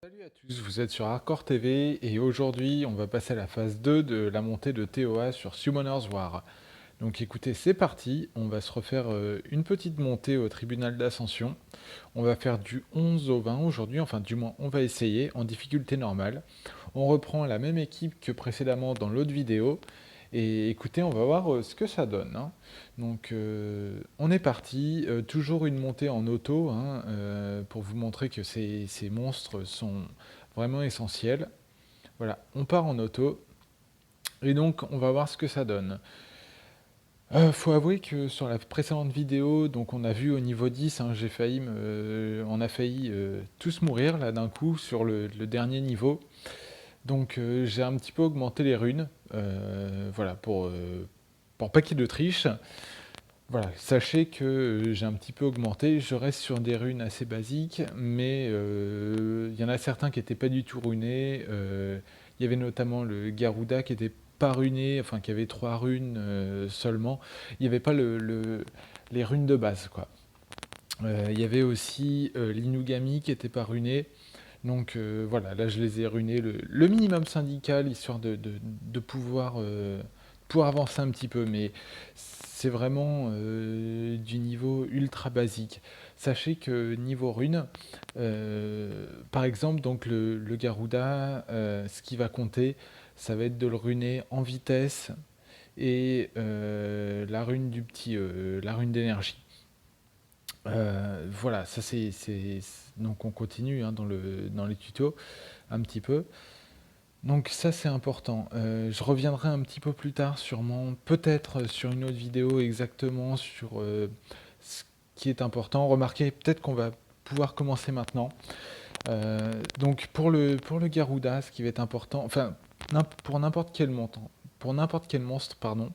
Salut à tous, vous êtes sur Hardcore TV et aujourd'hui on va passer à la phase 2 de la montée de TOA sur Summoner's War. Donc écoutez, c'est parti, on va se refaire une petite montée au tribunal d'Ascension. On va faire du 11 au 20 aujourd'hui, enfin du moins on va essayer en difficulté normale. On reprend la même équipe que précédemment dans l'autre vidéo. Et écoutez, on va voir ce que ça donne, hein. Donc on est parti, toujours une montée en auto, hein, pour vous montrer que ces monstres sont vraiment essentiels. Voilà, on part en auto et donc on va voir ce que ça donne. Faut avouer que sur la précédente vidéo, donc on a vu au niveau 10, hein, on a failli tous mourir là d'un coup sur le dernier niveau. Donc j'ai un petit peu augmenté les runes, voilà, pour pas qu'il y ait de triche. Voilà, sachez que j'ai un petit peu augmenté, je reste sur des runes assez basiques, mais il y en a certains qui n'étaient pas du tout runés. Il y avait notamment le Garuda qui était pas runé, enfin qui avait 3 runes seulement. Il n'y avait pas les runes de base, quoi. Il y avait aussi l'Inugami qui était pas runé. Donc voilà, là je les ai runés le minimum syndical, histoire de pouvoir avancer un petit peu, mais c'est vraiment du niveau ultra basique. Sachez que niveau rune, par exemple, donc le Garuda, ce qui va compter, ça va être de le runer en vitesse et la rune la rune d'énergie. Voilà, ça donc on continue hein, dans les tutos un petit peu. Donc ça c'est important. Je reviendrai un petit peu plus tard sûrement, peut-être sur une autre vidéo exactement sur ce qui est important. Remarquez, peut-être qu'on va pouvoir commencer maintenant. Donc pour le Garuda, ce qui va être important, enfin pour n'importe quel montant, pour n'importe quel monstre, pardon,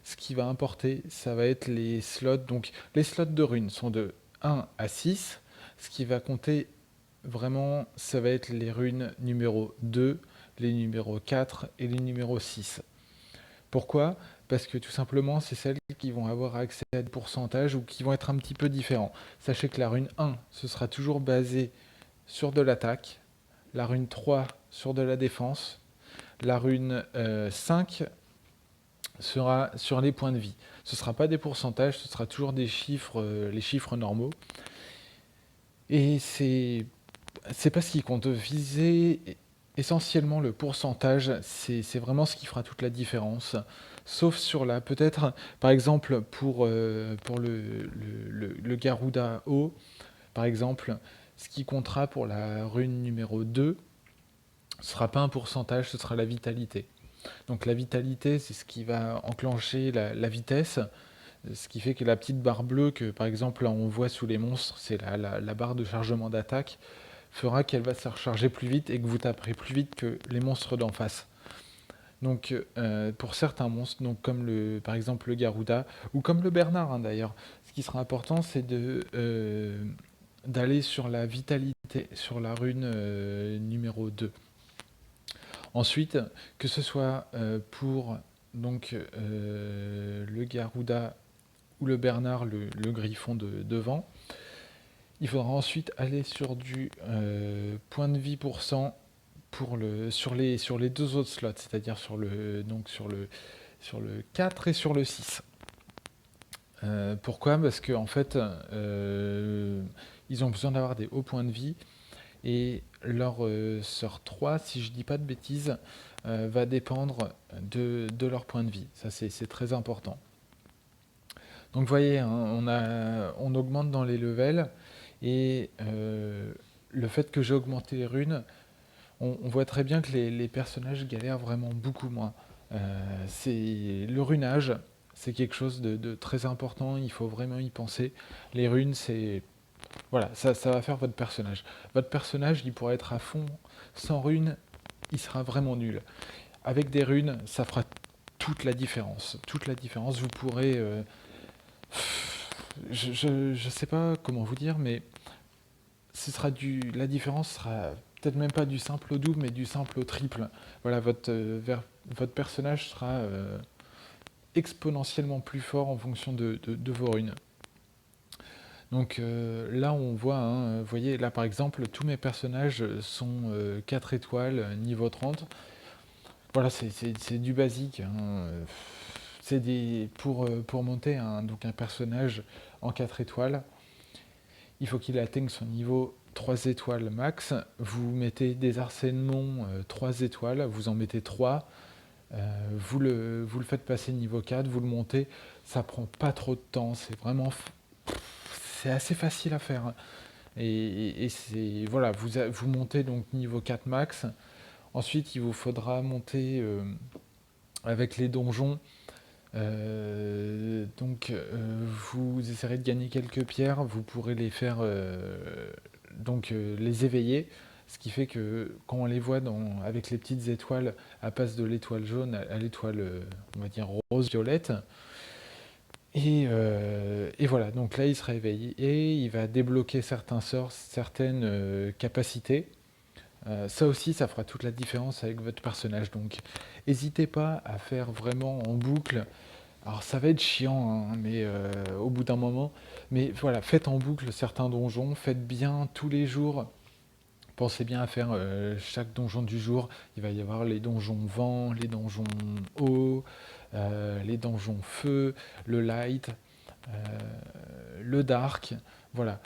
ce qui va importer, ça va être les slots. Donc les slots de runes sont de 1 à 6. Ce qui va compter vraiment, ça va être les runes numéro 2, les numéros 4 et les numéros 6. Pourquoi? Parce que tout simplement, c'est celles qui vont avoir accès à des pourcentages ou qui vont être un petit peu différents. Sachez que la rune 1, ce sera toujours basé sur de l'attaque, la rune 3 sur de la défense, la rune 5 sera sur les points de vie. Ce ne sera pas des pourcentages, ce sera toujours des chiffres, les chiffres normaux. Et c'est pas ce qui compte. Viser essentiellement le pourcentage, c'est vraiment ce qui fera toute la différence. Sauf sur la, peut-être, par exemple, pour le Garuda haut, par exemple, ce qui comptera pour la rune numéro 2, ce ne sera pas un pourcentage, ce sera la vitalité. Donc la vitalité, c'est ce qui va enclencher la vitesse, ce qui fait que la petite barre bleue que par exemple là, on voit sous les monstres, c'est la barre de chargement d'attaque, fera qu'elle va se recharger plus vite et que vous taperez plus vite que les monstres d'en face. Donc pour certains monstres, donc comme par exemple le Garuda, ou comme le Bernard hein, d'ailleurs, ce qui sera important c'est d'aller sur la vitalité, sur la rune numéro 2. Ensuite, que ce soit pour donc, le Garuda ou le Bernard, le griffon devant, il faudra ensuite aller sur du point de vie pour cent sur les deux autres slots, c'est-à-dire sur le 4 et sur le 6. Pourquoi? Parce qu'en fait, ils ont besoin d'avoir des hauts points de vie et leur sort 3, si je dis pas de bêtises, va dépendre de leur point de vie. Ça, c'est très important. Donc, vous voyez, hein, on augmente dans les levels et le fait que j'ai augmenté les runes, on voit très bien que les personnages galèrent vraiment beaucoup moins. Le runage, c'est quelque chose de très important, il faut vraiment y penser. Les runes, c'est voilà, ça va faire votre personnage. Votre personnage, il pourra être à fond sans runes, il sera vraiment nul. Avec des runes, ça fera toute la différence. Toute la différence, vous pourrez... je sais pas comment vous dire, mais la différence sera peut-être même pas du simple au double, mais du simple au triple. Voilà, votre personnage sera exponentiellement plus fort en fonction de vos runes. Donc là, on voit, hein, vous voyez, là par exemple, tous mes personnages sont 4 étoiles, niveau 30. Voilà, c'est du basique, hein. C'est pour monter donc un personnage en 4 étoiles, il faut qu'il atteigne son niveau 3 étoiles max. Vous mettez des harcèlements 3 étoiles, vous en mettez 3. Vous le faites passer niveau 4, vous le montez. Ça prend pas trop de temps, c'est assez facile à faire. Et c'est, voilà, vous montez donc niveau 4 max. Ensuite, il vous faudra monter avec les donjons. Vous essaierez de gagner quelques pierres, vous pourrez les faire les éveiller, ce qui fait que quand on les voit avec les petites étoiles, à passe de l'étoile jaune à l'étoile, on va dire rose violette. Et voilà, donc là il se réveille et il va débloquer certains sorts, certaines capacités. Ça aussi, ça fera toute la différence avec votre personnage. Donc, n'hésitez pas à faire vraiment en boucle. Alors, ça va être chiant, hein, mais au bout d'un moment. Mais voilà, faites en boucle certains donjons. Faites bien tous les jours. Pensez bien à faire chaque donjon du jour. Il va y avoir les donjons vent, les donjons eau, les donjons feu, le light, euh, le dark. Voilà.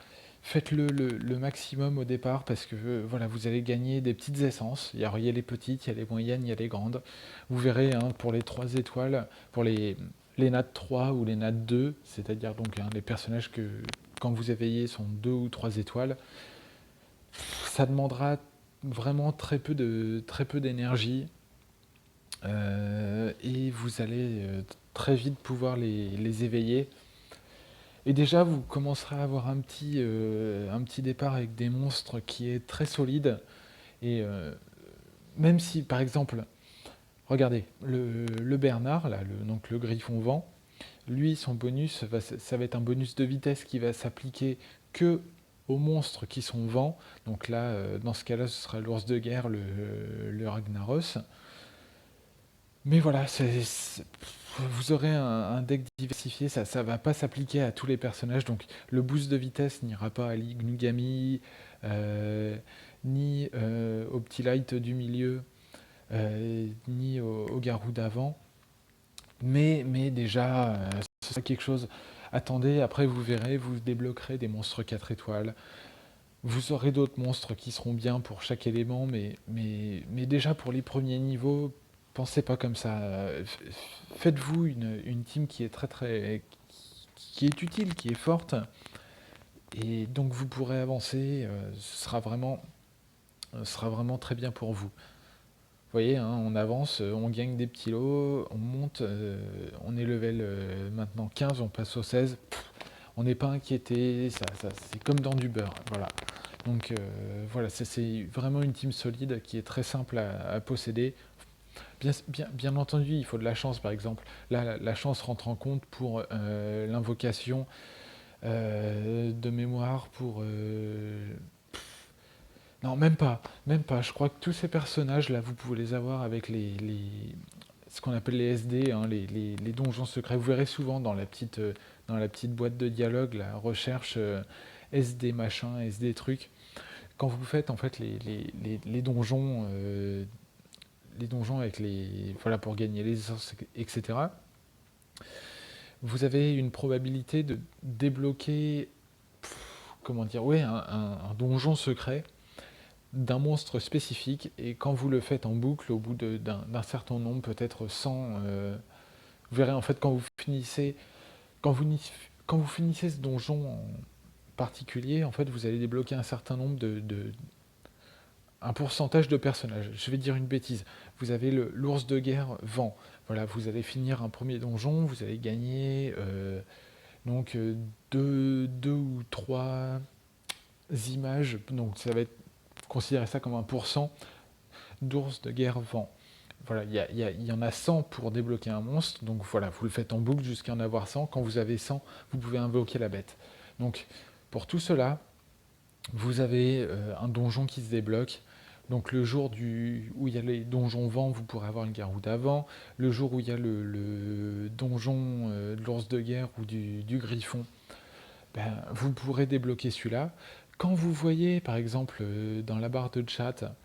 Faites le maximum au départ parce que voilà, vous allez gagner des petites essences. Il y a les petites, il y a les moyennes, il y a les grandes. Vous verrez, hein, pour les 3 étoiles, pour les nat 3 ou les nat 2, c'est-à-dire donc, hein, les personnages que quand vous éveillez sont 2 ou 3 étoiles, ça demandera vraiment très peu d'énergie et vous allez très vite pouvoir les éveiller. Et déjà, vous commencerez à avoir un petit départ avec des monstres qui est très solide. Et même si, par exemple, regardez, le Bernard, là, donc le griffon vent, lui, son bonus, ça va être un bonus de vitesse qui va s'appliquer que aux monstres qui sont vent. Donc là, dans ce cas-là, ce sera l'ours de guerre, le Ragnaros. Mais voilà, vous aurez un deck diversifié, ça ne va pas s'appliquer à tous les personnages, donc le boost de vitesse n'ira pas à l'Ignugami, euh, ni au petit light du milieu, ni au garou d'avant. Mais déjà, ce sera quelque chose. Attendez, après vous verrez, vous débloquerez des monstres 4 étoiles. Vous aurez d'autres monstres qui seront bien pour chaque élément, mais déjà pour les premiers niveaux, pensez pas comme ça. Faites-vous une team qui est qui est utile, qui est forte, et donc vous pourrez avancer. Ce sera vraiment très bien pour vous. Vous voyez, hein, on avance, on gagne des petits lots, on monte, on est level maintenant 15, on passe au 16. On n'est pas inquiété, c'est comme dans du beurre. Voilà. Donc voilà, c'est vraiment une team solide qui est très simple à posséder. Bien entendu, il faut de la chance, par exemple. Là, la chance rentre en compte pour l'invocation de mémoire, pour... Non, même pas, même pas. Je crois que tous ces personnages-là, vous pouvez les avoir avec ce qu'on appelle les SD, hein, les donjons secrets. Vous verrez souvent dans la petite boîte de dialogue, la recherche SD machin, SD truc. Quand vous faites en fait les donjons avec voilà, pour gagner les essences, etc., vous avez une probabilité de débloquer, comment dire, ouais, un donjon secret d'un monstre spécifique, et quand vous le faites en boucle, au bout d'un certain nombre, peut-être 100, vous verrez en fait quand vous, quand vous finissez ce donjon en particulier, en fait vous allez débloquer un certain nombre un pourcentage de personnages. Je vais dire une bêtise. Vous avez l'ours de guerre vent. Voilà, vous allez finir un premier donjon, vous allez gagner donc deux ou trois images. Donc ça va être considérer ça comme 1% d'ours de guerre vent. Voilà, il y en a 100 pour débloquer un monstre. Donc voilà, vous le faites en boucle jusqu'à en avoir 100. Quand vous avez 100, vous pouvez invoquer la bête. Donc pour tout cela, vous avez un donjon qui se débloque. Donc le jour où il y a les donjons vent, vous pourrez avoir une garou d'avant. Le jour où il y a le donjon de l'ours de guerre ou du griffon, ben, vous pourrez débloquer celui-là. Quand vous voyez, par exemple, dans la barre de chat,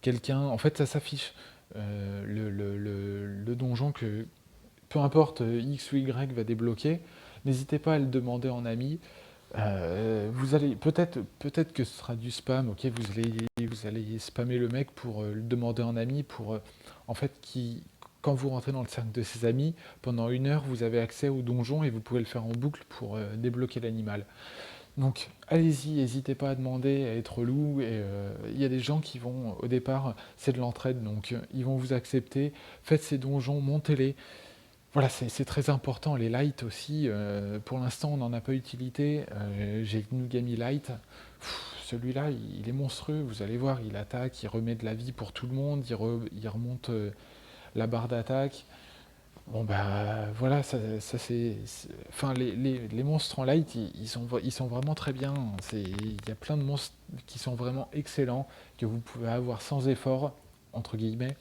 quelqu'un, en fait, ça s'affiche le donjon que, peu importe X ou Y va débloquer, n'hésitez pas à le demander en ami. Vous allez peut-être que ce sera du spam, ok, vous allez spammer le mec pour le demander en ami pour en fait quand vous rentrez dans le cercle de ses amis, pendant 1 heure, vous avez accès au donjon et vous pouvez le faire en boucle pour débloquer l'animal. Donc allez-y, n'hésitez pas à demander, à être loup. Et il y a des gens qui vont, au départ, c'est de l'entraide, donc ils vont vous accepter. Faites ces donjons, montez-les. Voilà, c'est très important. Les lights aussi, pour l'instant, on n'en a pas utilité. J'ai Nugami Light. Celui-là, il est monstrueux. Vous allez voir, il attaque, il remet de la vie pour tout le monde, il remonte la barre d'attaque. Bon bah voilà, enfin les monstres en light, ils sont vraiment très bien. Il y a plein de monstres qui sont vraiment excellents, que vous pouvez avoir sans effort, entre guillemets,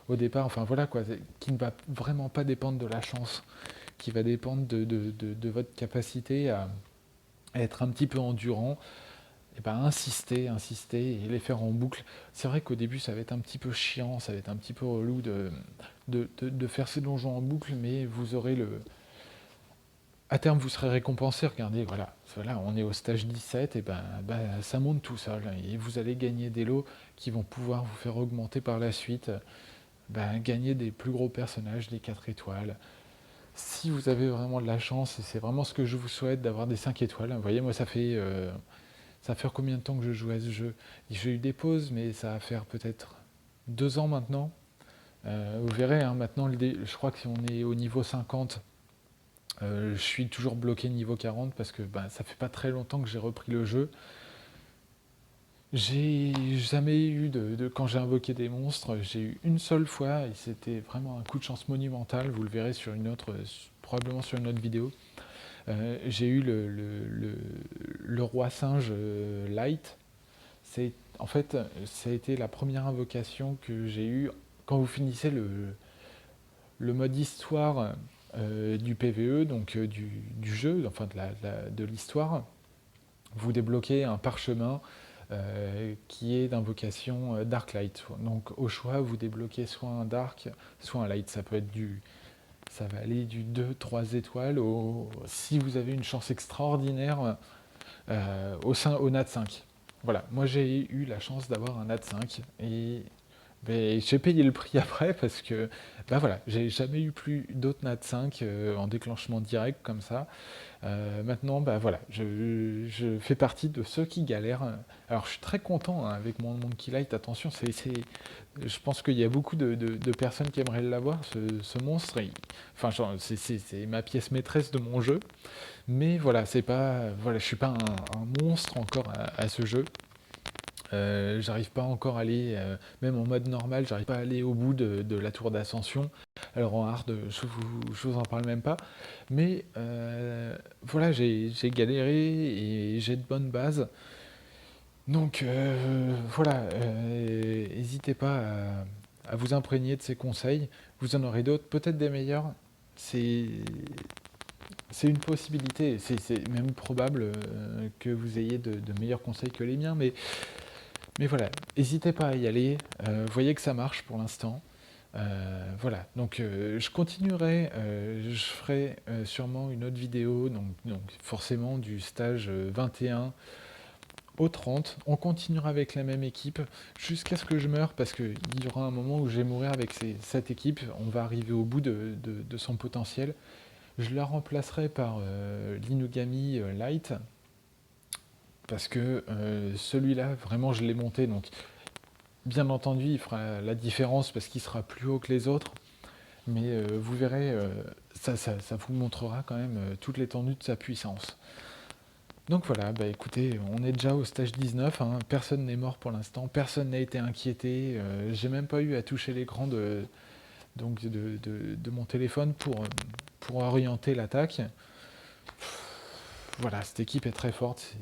au départ. Enfin voilà quoi, qui ne va vraiment pas dépendre de la chance, qui va dépendre de votre capacité à être un petit peu endurant. Et ben insister et les faire en boucle. C'est vrai qu'au début ça va être un petit peu chiant, ça va être un petit peu relou de faire ces donjons en boucle, mais vous aurez le. À terme, vous serez récompensé. Regardez, voilà, on est au stage 17, et ben, ça monte tout seul. Et vous allez gagner des lots qui vont pouvoir vous faire augmenter par la suite. Ben, gagner des plus gros personnages, des 4 étoiles. Si vous avez vraiment de la chance, et c'est vraiment ce que je vous souhaite, d'avoir des 5 étoiles. Vous voyez, moi, ça fait combien de temps que je joue à ce jeu? J'ai eu des pauses, mais ça va faire peut-être 2 ans maintenant. Vous verrez, hein, maintenant, je crois que si on est au niveau 50, je suis toujours bloqué niveau 40 parce que ben, ça fait pas très longtemps que j'ai repris le jeu. J'ai jamais eu quand j'ai invoqué des monstres, j'ai eu une seule fois et c'était vraiment un coup de chance monumental. Vous le verrez sur une autre, probablement sur une autre vidéo. J'ai eu le roi singe light. En fait, ça a été la première invocation que j'ai eue quand vous finissez le mode histoire du PVE, donc du jeu, enfin de l'histoire. Vous débloquez un parchemin qui est d'invocation Dark Light. Donc au choix, vous débloquez soit un Dark, soit un Light. Ça va aller du 2-3 étoiles si vous avez une chance extraordinaire au NAT 5. Voilà, moi j'ai eu la chance d'avoir un NAT 5 et ben, j'ai payé le prix après parce que ben voilà, j'ai jamais eu plus d'autres NAT 5 en déclenchement direct comme ça. Maintenant, bah voilà, je fais partie de ceux qui galèrent. Alors, je suis très content hein, avec mon Monkey Light. Attention, je pense qu'il y a beaucoup de personnes qui aimeraient l'avoir, ce monstre. Enfin, c'est ma pièce maîtresse de mon jeu. Mais voilà, c'est pas, voilà, je suis pas un monstre encore à ce jeu. J'arrive pas encore à aller, même en mode normal, j'arrive pas à aller au bout de la tour d'ascension. Alors en hard, je vous en parle même pas. Mais voilà, j'ai galéré et j'ai de bonnes bases. Donc voilà, n'hésitez pas à vous imprégner de ces conseils. Vous en aurez d'autres, peut-être des meilleurs. C'est c'est une possibilité, c'est même probable que vous ayez de meilleurs conseils que les miens, mais voilà, n'hésitez pas à y aller. Voyez que ça marche pour l'instant. Voilà, donc je continuerai, je ferai sûrement une autre vidéo, donc forcément du stage 21 au 30. On continuera avec la même équipe jusqu'à ce que je meure, parce qu'il y aura un moment où je vais mourir avec cette équipe. On va arriver au bout de son potentiel. Je la remplacerai par l'Inugami Light, parce que celui-là, vraiment, je l'ai monté, donc bien entendu, il fera la différence parce qu'il sera plus haut que les autres, mais vous verrez, ça vous montrera quand même toute l'étendue de sa puissance. Donc voilà, bah écoutez, on est déjà au stage 19, hein, personne n'est mort pour l'instant, personne n'a été inquiété, j'ai même pas eu à toucher l'écran de mon téléphone pour orienter l'attaque. Voilà, cette équipe est très forte,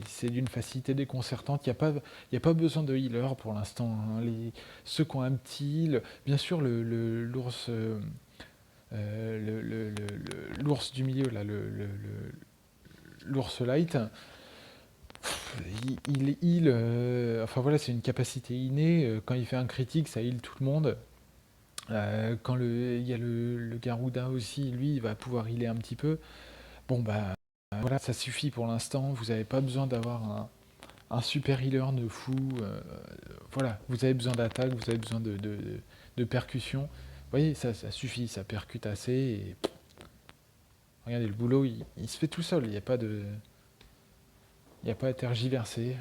c'est d'une facilité déconcertante. Il y a pas besoin de healer pour l'instant, hein. Ceux qui ont un petit heal, bien sûr, l'ours l'ours du milieu, là, l'ours light, enfin voilà, c'est une capacité innée. Quand il fait un critique, ça heal tout le monde. Quand il y a le Garuda aussi, lui, il va pouvoir healer un petit peu. Bon, bah voilà, ça suffit pour l'instant. Vous n'avez pas besoin d'avoir un super healer de fou. Voilà, vous avez besoin d'attaque, vous avez besoin de percussion. Vous voyez, ça suffit, ça percute assez. Et regardez, le boulot, il se fait tout seul. Il n'y a pas de. Il n'y a pas à tergiverser.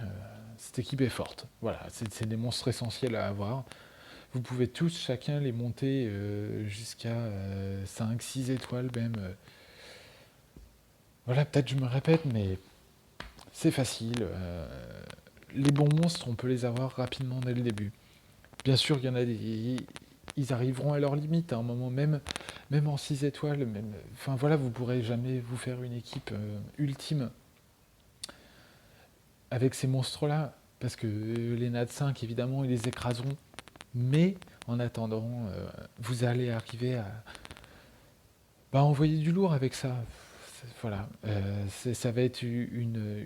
Cette équipe est forte. Voilà, c'est des monstres essentiels à avoir. Vous pouvez tous, chacun, les monter jusqu'à 5, 6 étoiles même. Voilà, peut-être je me répète, mais c'est facile. Les bons monstres, on peut les avoir rapidement dès le début. Bien sûr, il y en a des. Ils arriveront à leur limite à un moment, même en 6 étoiles. Même, enfin voilà, vous pourrez jamais vous faire une équipe ultime avec ces monstres-là. Parce que les NAD 5, évidemment, ils les écraseront. Mais en attendant, vous allez arriver à envoyer du lourd avec ça. Voilà, ça va être une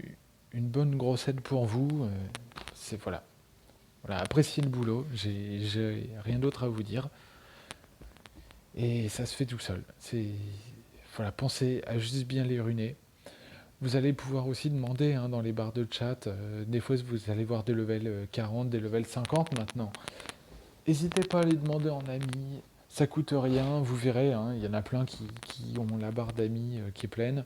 bonne grosse aide pour vous. Voilà. Voilà, appréciez le boulot. J'ai rien d'autre à vous dire. Et ça se fait tout seul. Voilà, pensez à juste bien les ruiner. Vous allez pouvoir aussi demander dans les barres de chat. Des fois, vous allez voir des levels 40, des levels 50 maintenant. N'hésitez pas à les demander en ami. Ça coûte rien, vous verrez. Il y en a plein qui ont la barre d'amis qui est pleine.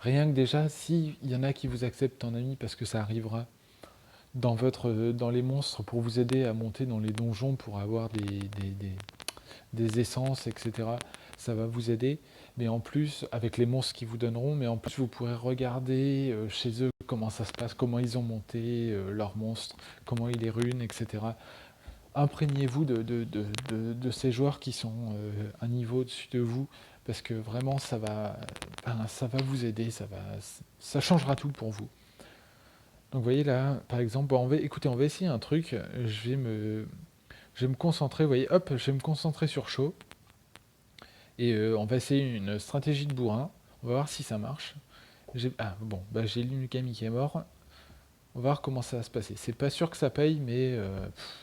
Rien que déjà, s'il y en a qui vous acceptent en ami parce que ça arrivera dans les monstres pour vous aider à monter dans les donjons pour avoir des essences, etc. Ça va vous aider. Mais en plus, avec les monstres qu'ils vous donneront, mais en plus, vous pourrez regarder chez eux comment ça se passe, comment ils ont monté leurs monstres, comment ils les runent, etc. Imprégnez-vous de ces joueurs qui sont un niveau au-dessus de vous, parce que vraiment, ça va vous aider, ça changera tout pour vous. Donc vous voyez là, par exemple, écoutez, on va essayer un truc. Je vais me concentrer, vous voyez, hop, je vais me concentrer sur chaud. Et on va essayer une stratégie de bourrin. On va voir si ça marche. Ah bon, bah j'ai l'Inukami qui est mort. On va voir comment ça va se passer. C'est pas sûr que ça paye, mais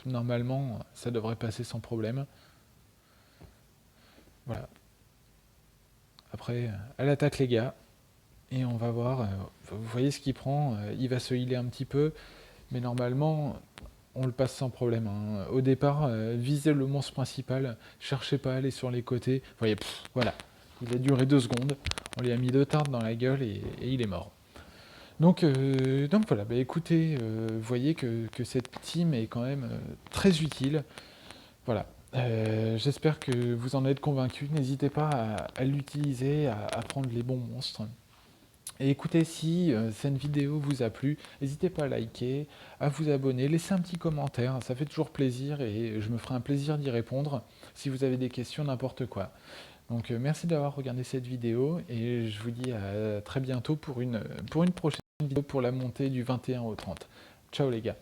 normalement, ça devrait passer sans problème. Voilà. Après, à l'attaque les gars. Et on va voir. Vous voyez ce qu'il prend. Il va se healer un petit peu. Mais normalement, on le passe sans problème. Au départ, visez le monstre principal. Cherchez pas à aller sur les côtés. Vous voyez, voilà. Il a duré 2 secondes. On lui a mis 2 tartes dans la gueule et il est mort. Donc voilà, écoutez, vous voyez que cette team est quand même très utile. Voilà. J'espère que vous en êtes convaincus. N'hésitez pas à l'utiliser, à prendre les bons monstres. Et écoutez, si cette vidéo vous a plu, n'hésitez pas à liker, à vous abonner, laissez un petit commentaire, ça fait toujours plaisir et je me ferai un plaisir d'y répondre si vous avez des questions, n'importe quoi. Donc merci d'avoir regardé cette vidéo et je vous dis à très bientôt pour une prochaine vidéo pour la montée du 21 au 30. Ciao les gars.